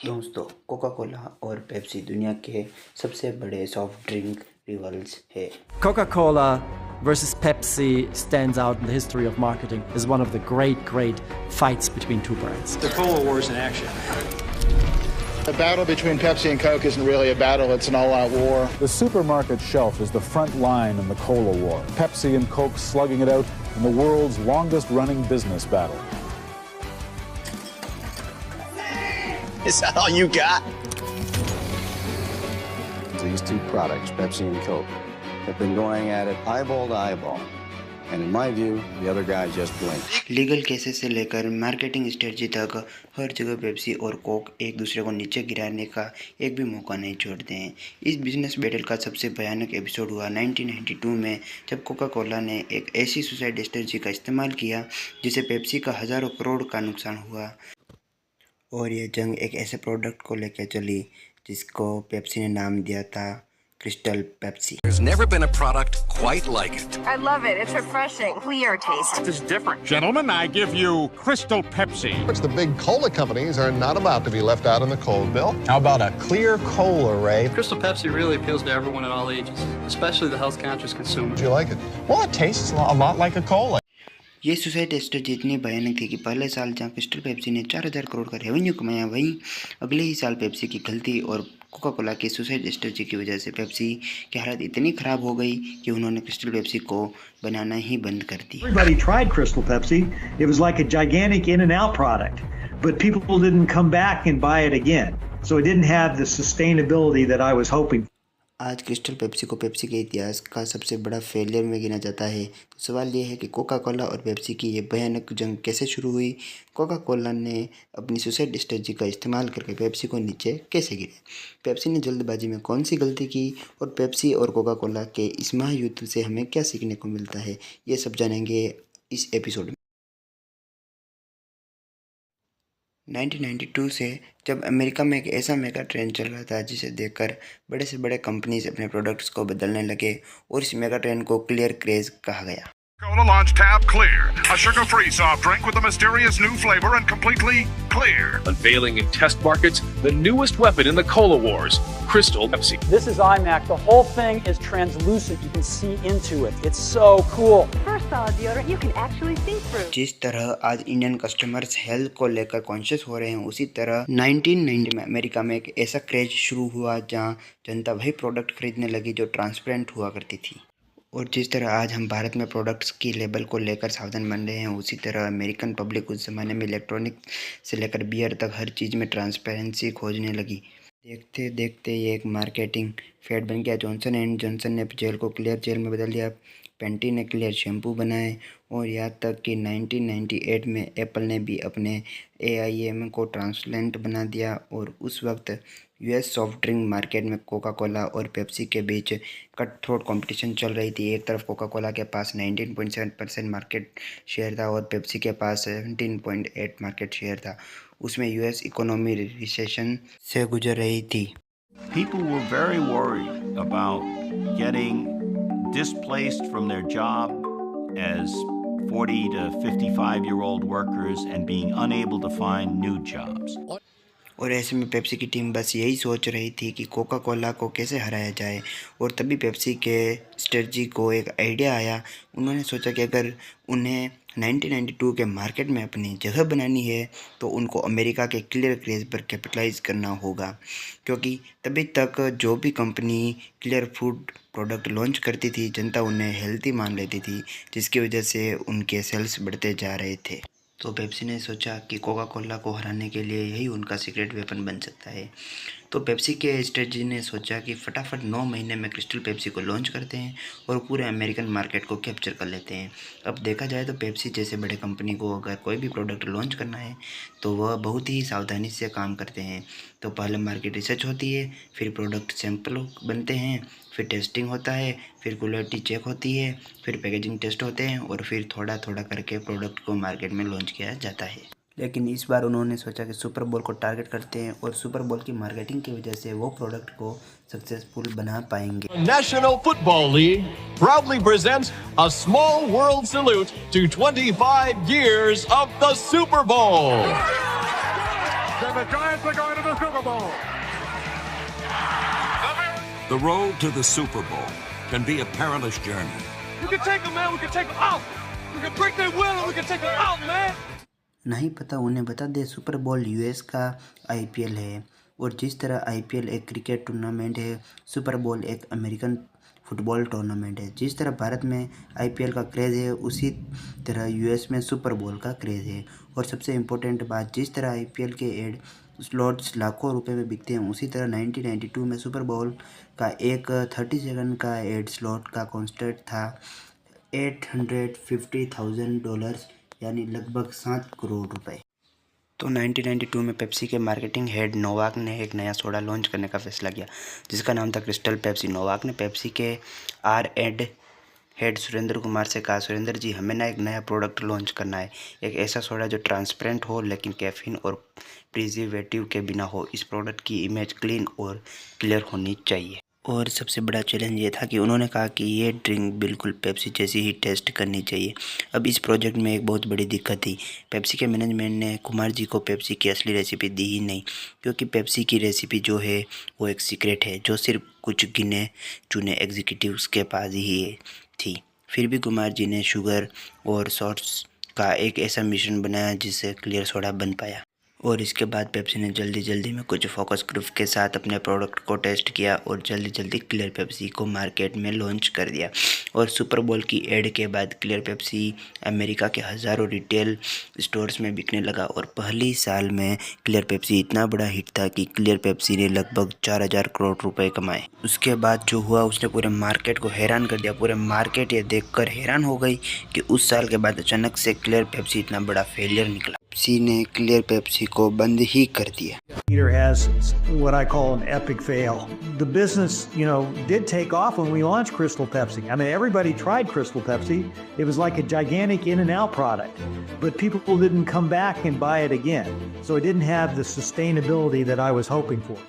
दोस्तों, Coca Cola और Pepsi दुनिया के सबसे बड़े सॉफ्ट ड्रिंक रिवल्स है। Coca-Cola versus Pepsi stands out in the history of marketing as one of the great fights between two brands. The Cola War's in action. The battle between Pepsi and Coke isn't really a battle, it's an all-out war. The supermarket shelf is the front line in the Cola War. Pepsi and Coke slugging it out in the world's longest-running business battle. Is that all you got? These two products, Pepsi and Coke, have been going at it eyeball to eyeball. And in my view, the other guy just blinked. Legal cases से लेकर marketing strategy तक हर जगह Pepsi और Coke एक दूसरे को नीचे गिराने का एक भी मौका नहीं छोड़ते हैं। इस बिजनेस बैटल का सबसे भयानक एपिसोड हुआ 1992 में, जब कोका कोला ने एक ऐसी सुसाइड स्ट्रेटजी का इस्तेमाल किया जिसे पेप्सी का हज़ारों करोड़ का नुकसान हुआ। और ये जंग एक ऐसे प्रोडक्ट को लेकर चली जिसको पेप्सी ने नाम दिया था crystal Pepsi. There's never been a product quite like it. I love it. It's refreshing, clear taste. This is different. Gentlemen, I give you Crystal Pepsi. The big cola companies are not about to be left out in the cold, Bill. How about a clear cola, Ray? Crystal Pepsi really appeals to everyone at all ages, especially the health-conscious consumer. Do you like it? Well, it tastes a lot like a cola. ये suicide strategy इतनी भयानक थी कि पहले साल जहां crystal Pepsi ने 4000 करोड़ का रेवेन्यू कमाया, वहीं अगले ही साल पेप्सी की गलती और कोका कोला की सुसाइड स्ट्रेटजी की वजह से पेप्सी की हालत इतनी ख़राब हो गई कि उन्होंने क्रिस्टल पेप्सी को बनाना ही बंद कर दिया। Everybody tried Crystal Pepsi. It was like a gigantic in-and-out product, but people didn't come back and buy it again. So it didn't have the sustainability that I was hoping. आज crystal Pepsi को Pepsi के इतिहास का सबसे बड़ा failure में गिना जाता है। तो सवाल ये है कि कोका कोला और पेप्सी की ये भयानक जंग कैसे शुरू हुई? कोका कोला ने अपनी सुसाइड स्ट्रेटजी का इस्तेमाल करके पेप्सी को नीचे कैसे गिराया? पेप्सी ने जल्दबाजी में कौन सी गलती की और पेप्सी और कोका कोला के इस महायुद्ध से हमें क्या सीखने को मिलता है, ये सब जानेंगे इस एपिसोड में। 1992 से जब अमेरिका में एक ऐसा मेगा ट्रेंड चल रहा था जिसे देखकर बड़े से बड़े कंपनीज अपने प्रोडक्ट्स को बदलने लगे और इस मेगा ट्रेंड को क्लियर क्रेज कहा गया। Cola launched Tab Clear, a sugar-free soft drink with a mysterious new flavor and completely clear. Unveiling in test markets, the newest weapon in the Cola Wars, Crystal Pepsi. This is iMac. The whole thing is translucent. You can see into it. It's so cool. First solid deodorant you can actually see through. जिस तरह आज Indian customers health को लेकर conscious हो रहे हैं, उसी तरह 1990 में अमेरिका में एक ऐसा क्रेज शुरू हुआ जहां जनता वही प्रोडक्ट खरीदने लगी जो ट्रांसपेरेंट हुआ करती थी। और जिस तरह आज हम भारत में प्रोडक्ट्स की लेबल को लेकर सावधान बन रहे हैं, उसी तरह अमेरिकन पब्लिक उस ज़माने में इलेक्ट्रॉनिक से लेकर बियर तक हर चीज़ में ट्रांसपेरेंसी खोजने लगी। देखते देखते ये एक मार्केटिंग फेड बन गया। जॉनसन एंड जॉनसन ने जेल को क्लियर जेल में बदल दिया, पेंटी ने क्लियर शैम्पू बनाए और यहाँ तक कि 1998 में एप्पल ने भी अपने AIM को ट्रांसलेंट बना दिया। और उस वक्त US सॉफ्ट ड्रिंक मार्केट में कोका कोला और पेप्सी के बीच कट थ्रोट कॉम्पिटिशन चल रही थी। एक तरफ कोका कोला के पास 19.7% मार्केट शेयर था और पेप्सी के पास 17.8 मार्केट शेयर था। उसमें US इकोनॉमी रिसेशन से गुजर रही थी। People were very worried about getting displaced from their job as 40 to 55-year-old workers and being unable to find new jobs. और ऐसे में पेप्सी की टीम बस यही सोच रही थी कि कोका कोला को कैसे हराया जाए। और तभी पेप्सी के स्ट्रेटजी को एक आइडिया आया। उन्होंने सोचा कि अगर उन्हें 1992 के मार्केट में अपनी जगह बनानी है तो उनको अमेरिका के क्लियर क्रेज पर कैपिटलाइज करना होगा, क्योंकि तभी तक जो भी company clear food product launch करती थी, जनता उन्हें हेल्दी मान लेती थी, जिसकी वजह से उनके सेल्स बढ़ते जा रहे थे। तो पेप्सी ने सोचा कि कोका कोला को हराने के लिए यही उनका सीक्रेट वेपन बन सकता है। तो पेप्सी के स्ट्रेटजी ने सोचा कि फटाफट 9 महीने में क्रिस्टल पेप्सी को लॉन्च करते हैं और पूरे अमेरिकन मार्केट को कैप्चर कर लेते हैं। अब देखा जाए तो पेप्सी जैसे बड़े कंपनी को अगर कोई भी प्रोडक्ट लॉन्च करना है तो वह बहुत ही सावधानी से काम करते हैं। तो पहले मार्केट रिसर्च होती है, फिर प्रोडक्ट सैंपल बनते हैं, फिर टेस्टिंग होता है, फिर क्वालिटी चेक होती है, फिर पैकेजिंग टेस्ट होते हैं और फिर थोड़ा थोड़ा करके प्रोडक्ट को मार्केट में लॉन्च किया जाता है। लेकिन इस बार उन्होंने सोचा कि सुपर बोल को टारगेट करते हैं और सुपर बोल की मार्केटिंग की वजह से वो प्रोडक्ट को सक्सेसफुल बना पाएंगे। National Football League proudly presents a small world salute to 25 years of the Super Bowl. then the Giants are going to the Super Bowl. The road to the Super Bowl can be a perilous journey. We can take them, man. We can take them out. We can break their will and we can take them out, man. नहीं पता उन्हें बता दे, super ball US का IPL है, और जिस तरह IPL एक क्रिकेट टूर्नामेंट है, सुपर बॉल एक अमेरिकन फुटबॉल टूर्नामेंट है। जिस तरह भारत में आईपीएल का क्रेज़ है, उसी तरह यूएस में सुपर बॉल का क्रेज़ है। और सबसे इम्पोर्टेंट बात, जिस तरह आईपीएल के एड स्लॉट्स लाखों रुपए में बिकते हैं, उसी तरह 1992 में सुपर बॉल का एक 30 सेकंड का एड स्लॉट का कॉन्ट्रैक्ट था $850,000, यानी लगभग 7 करोड़ रुपए। तो 1992 में पेप्सी के मार्केटिंग हेड नोवाक ने एक नया सोडा लॉन्च करने का फैसला किया, जिसका नाम था क्रिस्टल पेप्सी। नोवाक ने पेप्सी के R&D हेड सुरेंद्र कुमार से कहा, सुरेंद्र जी, हमें ना एक नया प्रोडक्ट लॉन्च करना है, एक ऐसा सोडा जो ट्रांसपेरेंट हो लेकिन कैफीन और प्रिजर्वेटिव के बिना हो। इस प्रोडक्ट की इमेज क्लीन और क्लियर होनी चाहिए। और सबसे बड़ा चैलेंज ये था कि उन्होंने कहा कि ये ड्रिंक बिल्कुल पेप्सी जैसी ही टेस्ट करनी चाहिए। अब इस प्रोजेक्ट में एक बहुत बड़ी दिक्कत थी, पेप्सी के मैनेजमेंट ने कुमार जी को पेप्सी की असली रेसिपी दी ही नहीं, क्योंकि पेप्सी की रेसिपी जो है वो एक सीक्रेट है, जो सिर्फ कुछ गिने चुने एग्जीक्यूटिव्स के पास ही थी। फिर भी कुमार जी ने शुगर और सॉल्ट्स का एक ऐसा मिश्रण बनाया जिससे क्लियर सोडा बन पाया। और इसके बाद पेप्सी ने जल्दी में कुछ फोकस ग्रुप के साथ अपने प्रोडक्ट को टेस्ट किया और जल्दी क्लियर पेप्सी को मार्केट में लॉन्च कर दिया। और सुपर बॉल की एड के बाद क्लियर पेप्सी अमेरिका के हज़ारों रिटेल स्टोर्स में बिकने लगा, और पहली साल में क्लियर पेप्सी इतना बड़ा हिट था कि क्लियर पेप्सी ने लगभग 4000 करोड़ रुपए कमाए। उसके बाद जो हुआ, उसने पूरे मार्केट को हैरान कर दिया। पूरे मार्केट ये देखकर हैरान हो गई कि उस साल के बाद अचानक से क्लियर पेप्सी इतना बड़ा फेलियर निकला। पेप्सी ने क्लियर पेप्सी को बंद ही कर दिया। Peter has what I call an epic fail. The business, did take off when we launched Crystal Pepsi. I mean, everybody tried Crystal Pepsi. It was like a gigantic in-and-out product, but people didn't come back and buy it again. So it didn't have the sustainability that I was hoping for.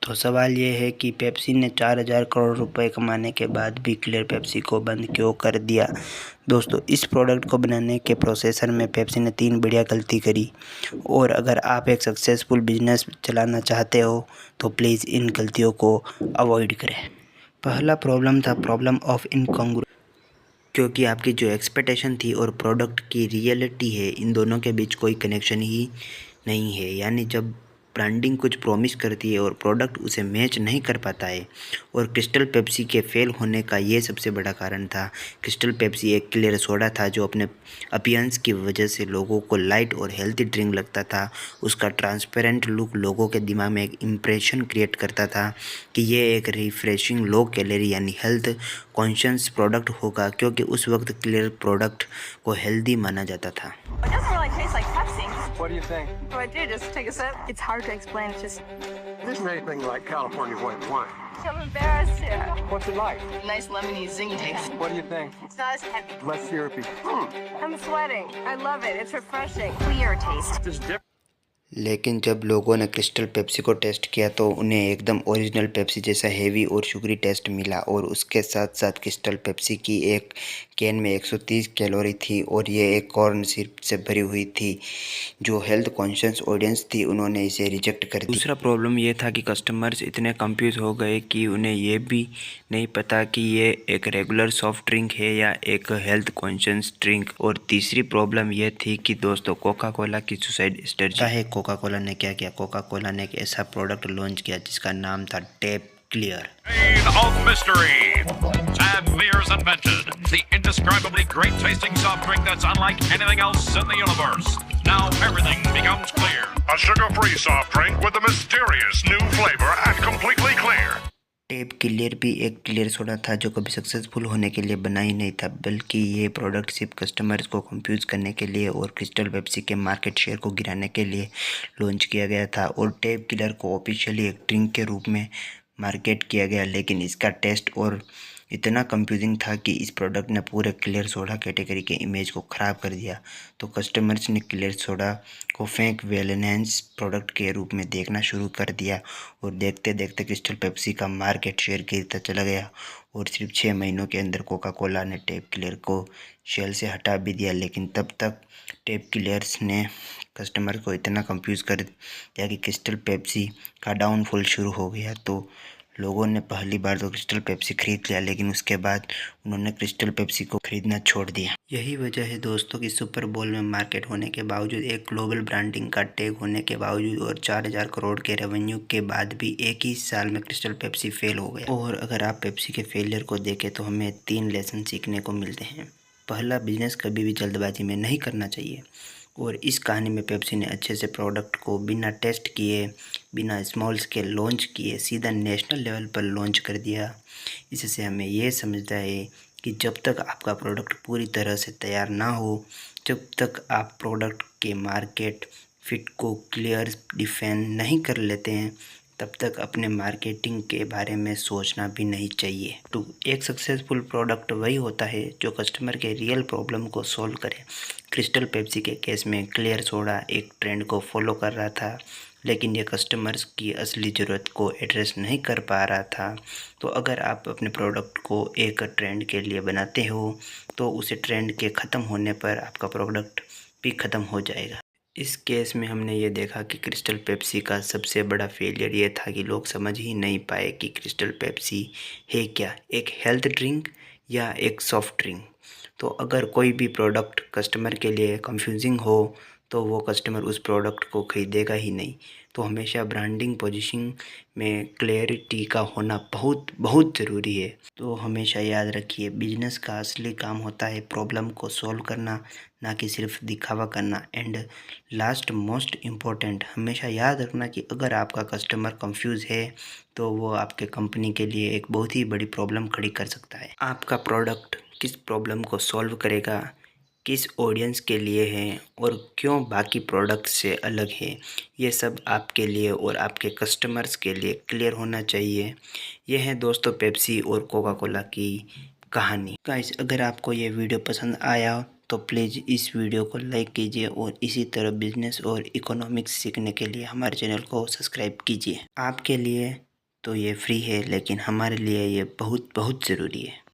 तो सवाल ये है कि Pepsi ने 4000 करोड़ रुपए कमाने के बाद भी क्लियर पेप्सी को बंद क्यों कर दिया। दोस्तों, इस प्रोडक्ट को बनाने के प्रोसेसर में पेप्सी ने 3 बढ़िया गलती करी, और अगर आप एक सक्सेसफुल बिजनेस चलाना चाहते हो तो प्लीज़ इन गलतियों को अवॉइड करें। पहला प्रॉब्लम था प्रॉब्लम ऑफ इनकॉन्ग्रुएंस, क्योंकि आपकी जो एक्सपेक्टेशन थी और प्रोडक्ट की रियलिटी है, इन दोनों के बीच कोई कनेक्शन ही नहीं है। यानी जब ब्रांडिंग कुछ प्रॉमिस करती है और प्रोडक्ट उसे मैच नहीं कर पाता है, और क्रिस्टल पेप्सी के फेल होने का ये सबसे बड़ा कारण था। क्रिस्टल पेप्सी एक क्लियर सोडा था जो अपने अपीयरेंस की वजह से लोगों को लाइट और हेल्दी ड्रिंक लगता था। उसका ट्रांसपेरेंट लुक लोगों के दिमाग में एक इम्प्रेशन क्रिएट करता था कि ये एक रिफ्रेशिंग लो कैलोरी यानी हेल्थ कॉन्शियस प्रोडक्ट होगा, क्योंकि उस वक्त क्लियर प्रोडक्ट को हेल्दी माना जाता था। What do you think? What do I do? Just take a sip? It's hard to explain. It's just... This isn't anything like California white wine. I'm embarrassed here. What's it like? Nice lemony zingy taste. What do you think? It's not as heavy. Less syrupy. I'm sweating. I love it. It's refreshing. Clear taste. This is different. लेकिन जब लोगों ने crystal Pepsi को test किया तो उन्हें एकदम original Pepsi जैसा हेवी और शुगरी टेस्ट मिला, और उसके साथ साथ क्रिस्टल पेप्सी की एक कैन में 130 कैलोरी थी, और ये एक कॉर्न सिरप से भरी हुई थी। जो हेल्थ कॉन्शियस ऑडियंस थी, उन्होंने इसे रिजेक्ट कर दिया। दूसरा प्रॉब्लम ये था कि कस्टमर्स इतने कंफ्यूज हो गए कि उन्हें ये भी नहीं पता कि ये एक रेगुलर सॉफ्ट ड्रिंक है या एक हेल्थ कॉन्शियस ड्रिंक। और तीसरी प्रॉब्लम ये थी कि दोस्तों, कोका कोला की सुसाइड स्ट्रेटजी है। कोका कोला ने क्या किया? कोका कोला ने एक ऐसा प्रोडक्ट लॉन्च किया जिसका नाम था tape clear. Of mystery. Tab Beers invented the indescribably great tasting soft drink that's unlike anything else in the universe. Now everything becomes clear. A sugar-free soft drink with a mysterious new flavor and completely clear. Tape clear भी एक clear soda था जो कभी successful होने के लिए बना ही नहीं था, बल्कि ये प्रोडक्ट सिर्फ कस्टमर्स को कंफ्यूज करने के लिए और क्रिस्टल पेप्सी के मार्केट शेयर को गिराने के लिए लॉन्च किया गया था। और टेप क्लियर को ऑफिशियली एक ड्रिंक के रूप में मार्केट किया गया, लेकिन इसका टेस्ट और इतना कंफ्यूजिंग था कि इस प्रोडक्ट ने पूरे क्लियर सोडा कैटेगरी के इमेज को ख़राब कर दिया। तो कस्टमर्स ने क्लियर सोडा को फेक वेलनेंस प्रोडक्ट के रूप में देखना शुरू कर दिया और देखते देखते क्रिस्टल पेप्सी का मार्केट शेयर गिरता चला गया और सिर्फ 6 महीनों के अंदर कोका कोला ने टेप क्लियर को शेल से हटा भी दिया। लेकिन तब तक टेप क्लियर्स ने कस्टमर को इतना कंफ्यूज कर दिया कि क्रिस्टल पेप्सी का डाउनफॉल शुरू हो गया। तो लोगों ने पहली बार तो क्रिस्टल पेप्सी खरीद लिया, लेकिन उसके बाद उन्होंने क्रिस्टल पेप्सी को खरीदना छोड़ दिया। यही वजह है दोस्तों कि सुपर बोल में मार्केट होने के बावजूद, एक ग्लोबल ब्रांडिंग का टैग होने के बावजूद और 4000 करोड़ के रेवेन्यू के बाद भी एक ही साल में क्रिस्टल पेप्सी फेल हो गया। और अगर आप पेप्सी के फेलियर को देखें तो हमें 3 लेसन सीखने को मिलते हैं। पहला, बिजनेस कभी भी जल्दबाजी में नहीं करना चाहिए। और इस कहानी में पेप्सी ने अच्छे से प्रोडक्ट को बिना टेस्ट किए, बिना स्मॉल स्केल लॉन्च किए सीधा नेशनल लेवल पर लॉन्च कर दिया। इससे हमें ये समझता है कि जब तक आपका प्रोडक्ट पूरी तरह से तैयार ना हो, जब तक आप प्रोडक्ट के मार्केट फिट को क्लियर डिफाइन नहीं कर लेते हैं, तब तक अपने मार्केटिंग के बारे में सोचना भी नहीं चाहिए। तो एक सक्सेसफुल प्रोडक्ट वही होता है जो कस्टमर के रियल प्रॉब्लम को सॉल्व करे। क्रिस्टल पेप्सी के केस में क्लियर सोडा एक ट्रेंड को फॉलो कर रहा था, लेकिन ये कस्टमर्स की असली ज़रूरत को एड्रेस नहीं कर पा रहा था। तो अगर आप अपने प्रोडक्ट को एक ट्रेंड के लिए बनाते हो तो उसे ट्रेंड के ख़त्म होने पर आपका प्रोडक्ट भी ख़त्म हो जाएगा। इस केस में हमने ये देखा कि क्रिस्टल पेप्सी का सबसे बड़ा फेलियर ये था कि लोग समझ ही नहीं पाए कि क्रिस्टल पेप्सी है क्या, एक हेल्थ ड्रिंक या एक सॉफ्ट ड्रिंक। तो अगर कोई भी प्रोडक्ट कस्टमर के लिए कंफ्यूजिंग हो तो वो कस्टमर उस प्रोडक्ट को खरीदेगा ही नहीं। तो हमेशा ब्रांडिंग पोजीशनिंग में क्लैरिटी का होना बहुत बहुत ज़रूरी है। तो हमेशा याद रखिए, बिजनेस का असली काम होता है प्रॉब्लम को सॉल्व करना, ना कि सिर्फ दिखावा करना। एंड लास्ट मोस्ट इम्पोर्टेंट, हमेशा याद रखना कि अगर आपका कस्टमर कंफ्यूज है तो वो आपके कंपनी के लिए एक बहुत ही बड़ी प्रॉब्लम खड़ी कर सकता है। आपका प्रोडक्ट किस प्रॉब्लम को सॉल्व करेगा, किस ऑडियंस के लिए है और क्यों बाकी प्रोडक्ट से अलग है, ये सब आपके लिए और आपके कस्टमर्स के लिए क्लियर होना चाहिए। यह है दोस्तों पेप्सी और कोका कोला की कहानी। गाइस, अगर आपको ये वीडियो पसंद आया तो प्लीज़ इस वीडियो को लाइक कीजिए और इसी तरह बिजनेस और इकोनॉमिक्स सीखने के लिए हमारे चैनल को सब्सक्राइब कीजिए। आपके लिए तो ये फ्री है, लेकिन हमारे लिए ये बहुत बहुत ज़रूरी है।